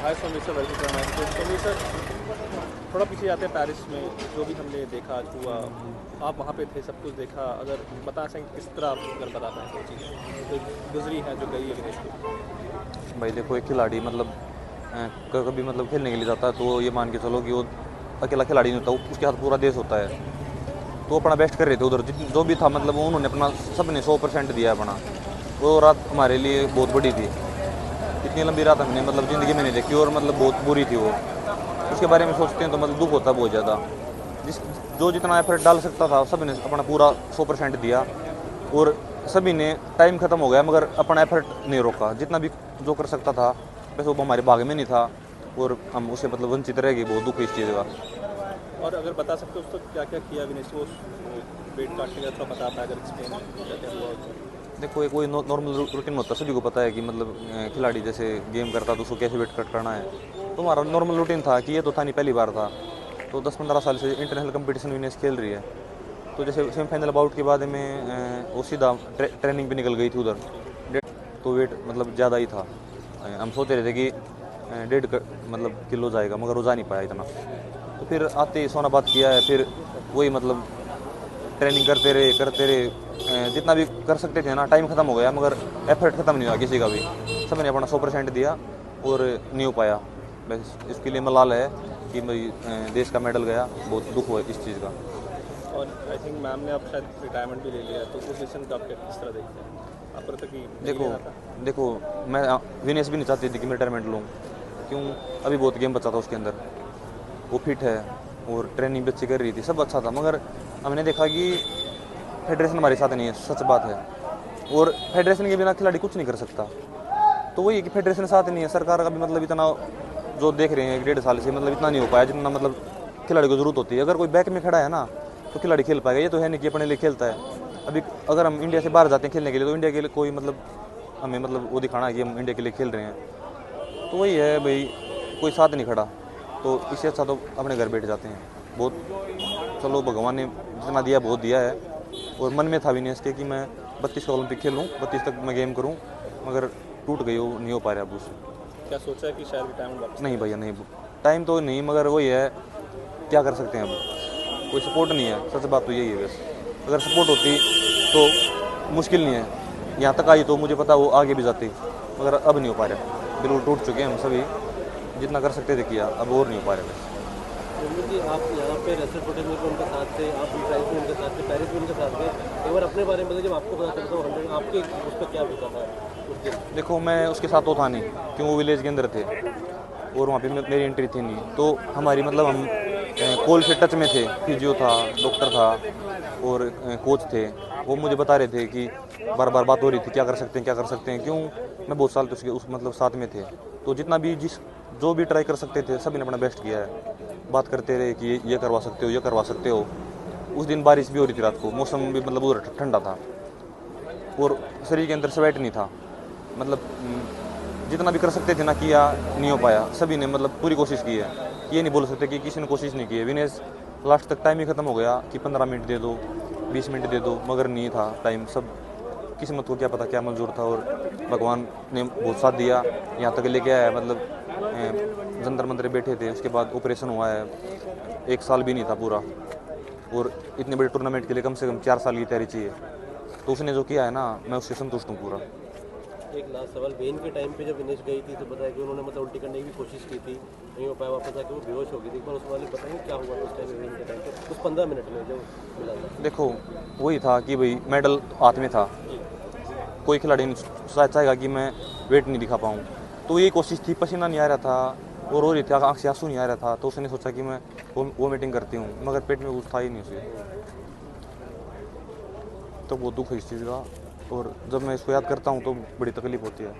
Hi Somi sir, welcome to my show. Somi sir, थोड़ा पीछे आते हैं पेरिस में, जो भी हमने देखा आज हुआ, आप वहाँ पे थे, सब कुछ देखा। अगर बता सकें किस तरह आप अगर बता पाएँ कोई चीज़ जो गुजरी है, जो गई है विदेश को। भाई देखो, एक खिलाड़ी मतलब कभी मतलब खेलने के लिए जाता है तो ये मान के चलो कि वो अकेला खिलाड़ी नहीं होता, उसके साथ पूरा देश होता है। तो अपना बेस्ट कर रहे थे उधर, जो भी था मतलब उन्होंने अपना सब ने 100% दिया है अपना। वो रात हमारे लिए बहुत बड़ी थी। इतनी लंबी रात हमने मतलब ज़िंदगी में नहीं देखी, और मतलब बहुत बुरी थी वो। उसके बारे में सोचते हैं तो मतलब दुख होता है बहुत ज़्यादा। जिस जो जितना एफर्ट डाल सकता था सब ने अपना पूरा 100% दिया, और सभी ने टाइम ख़त्म हो गया मगर अपना एफर्ट नहीं रोका। जितना भी जो कर सकता था, बस वो हमारे भाग में नहीं था, और हम उससे मतलब वंचित रह गए। बहुत दुख है इस चीज़ का। और अगर बता सकते हो उस वक्त क्या क्या किया विनेश को, वेट काटने का थोड़ा बता पाए, अगर एक्सप्लेन क्या क्या हुआ उसमें। देखो, ये कोई नॉर्मल रूटीन होता है, सभी को पता है कि मतलब खिलाड़ी जैसे गेम करता है तो उसको कैसे वेट कट करना है। तो हमारा नॉर्मल रूटीन था कि ये तो था नहीं, पहली बार था। तो 10-15 साल से इंटरनेशनल कंपटीशन विनेश खेल रही है। तो जैसे सेमीफाइनल बाउट के बाद में वो सीधा ट्रेनिंग पे निकल गई थी उधर। तो वेट मतलब ज़्यादा ही था। हम सोच रहे थे कि 1.5 मतलब किलो जाएगा, मगर वो जा नहीं पाया इतना। तो फिर आते ही सोना बात किया है, फिर वही मतलब ट्रेनिंग करते रहे। जितना भी कर सकते थे ना, टाइम ख़त्म हो गया मगर एफर्ट ख़त्म नहीं हुआ किसी का भी। सब ने अपना 100% दिया और नहीं हो पाया। बस इसके लिए मलाल है कि भाई देश का मेडल गया। बहुत दुख हुआ इस चीज़ का। और आई थिंक मैम ने अब शायद रिटायरमेंट भी ले लिया है, तो उस डिसीजन को आप किस तरह देखते हैं। आप पता कि नहीं देखो लेना था। देखो मैं विनेश भी नहीं चाहती थी कि मैं रिटायरमेंट लूँ। क्यों? अभी बहुत गेम बचा था उसके अंदर। वो फिट है और ट्रेनिंग भी अच्छी कर रही थी, सब अच्छा था, मगर हमने देखा कि फेडरेशन हमारे साथ नहीं है, सच बात है। और फेडरेशन के बिना खिलाड़ी कुछ नहीं कर सकता। तो वही है कि फेडरेशन साथ नहीं है, सरकार का भी मतलब इतना जो देख रहे हैं 1.5 साल से मतलब इतना नहीं हो पाया जितना मतलब खिलाड़ी को जरूरत होती है। अगर कोई बैक में खड़ा है ना तो खिलाड़ी खेल पाएगा। ये तो है नहीं कि अपने लिए खेलता है। अभी अगर हम इंडिया से बाहर जाते हैं खेलने के लिए, तो इंडिया के लिए कोई मतलब हमें मतलब वो दिखाना है कि हम इंडिया के लिए खेल रहे हैं। तो वही है भाई, कोई साथ नहीं खड़ा, तो इससे अच्छा तो अपने घर बैठ जाते हैं। बहुत चलो, भगवान ने जितना दिया बहुत दिया है। और मन में था विनेश के कि मैं 32 का ओलंपिक खेलूँ, 32 तक मैं गेम करूँ, मगर टूट गई, वो नहीं हो पा रहा अब उससे। क्या सोचा है कि शायद रिटायरमेंट वापस नहीं लेना भैया, चाहिए? नहीं, टाइम तो नहीं, मगर वही है, क्या कर सकते हैं अब। कोई सपोर्ट नहीं है, सच बात तो यही है बस। अगर सपोर्ट होती तो मुश्किल नहीं है। यहाँ तक आई तो मुझे पता वो आगे भी जाती, मगर अब नहीं हो पा रहा। बिल्कुल टूट चुके हैं हम सभी। जितना कर सकते थे किया, अब और नहीं हो पा रहे बस। मम्मी जी, आप यहाँ पे रेसर प्रोटेक्ट में उनके साथ थे, आप प्राइस में उनके साथ थे, पेरिस में उनके साथ थे। एक बार अपने बारे में बताइए, जब आपको पता चला तो आपके उस पर क्या बीता था उस दिन। देखो, मैं उसके साथ तो था नहीं, क्यों, वो विलेज के अंदर थे और वहाँ पे मेरी एंट्री थी नहीं। तो हमारी मतलब हम कॉल से टच में थे। फिजियो था, डॉक्टर था और कोच थे। वो मुझे बता रहे थे कि बार बार बात हो रही थी, क्या कर सकते हैं, क्या कर सकते हैं। क्यों? मैं बहुत साल तो उसके उस मतलब साथ में थे। तो जितना भी जो भी ट्राई कर सकते थे सभी ने अपना बेस्ट किया है। बात करते रहे कि ये करवा सकते हो, ये करवा सकते हो। उस दिन बारिश भी हो रही थी रात को, मौसम भी मतलब उधर ठंडा था, और शरीर के अंदर स्वेट नहीं था। मतलब जितना भी कर सकते थे ना किया, नहीं हो पाया। सभी ने मतलब पूरी कोशिश की है। ये नहीं बोल सकते कि किसी ने कोशिश नहीं की है। विनेश लास्ट तक टाइम ही ख़त्म हो गया कि 15 मिनट दे दो, 20 मिनट दे दो, मगर नहीं था टाइम। सब किस्मत को क्या पता क्या मंजूर था, और भगवान ने बहुत साथ दिया, यहाँ तक लेके आया। मतलब जंतर मंतर बैठे थे, उसके बाद ऑपरेशन हुआ है। 1 साल भी नहीं था पूरा, और इतने बड़े टूर्नामेंट के लिए कम से कम 4 साल की तैयारी चाहिए। तो उसने जो किया है ना, मैं उससे संतुष्ट हूँ पूरा। एक लास्ट सवाल, वेन के टाइम पे जब विनेश गई थी तो बताया कि उन्होंने मतलब उल्टी करने की भी कोशिश की थी, नहीं हो पाया, वापस आके वो बेहोश हो गई थी। एक बार उस वाले बताएंगे क्या हुआ था उस टाइम वेन के टाइम पे, उस 15 मिनट में जो मिला था। देखो, वही था कि भाई मेडल हाथ में था। कोई खिलाड़ी नहीं चाहेगा कि मैं वेट नहीं दिखा पाऊँ। तो यही कोशिश थी, पसीना नहीं आ रहा था और रो रही थी, आँख से आंसू नहीं आ रहा था। तो उसने सोचा कि मैं वो मीटिंग करती हूँ, मगर पेट में कुछ था ही नहीं उसे। तो वो दुख है इस चीज़ का, और जब मैं इसको याद करता हूँ तो बड़ी तकलीफ होती है।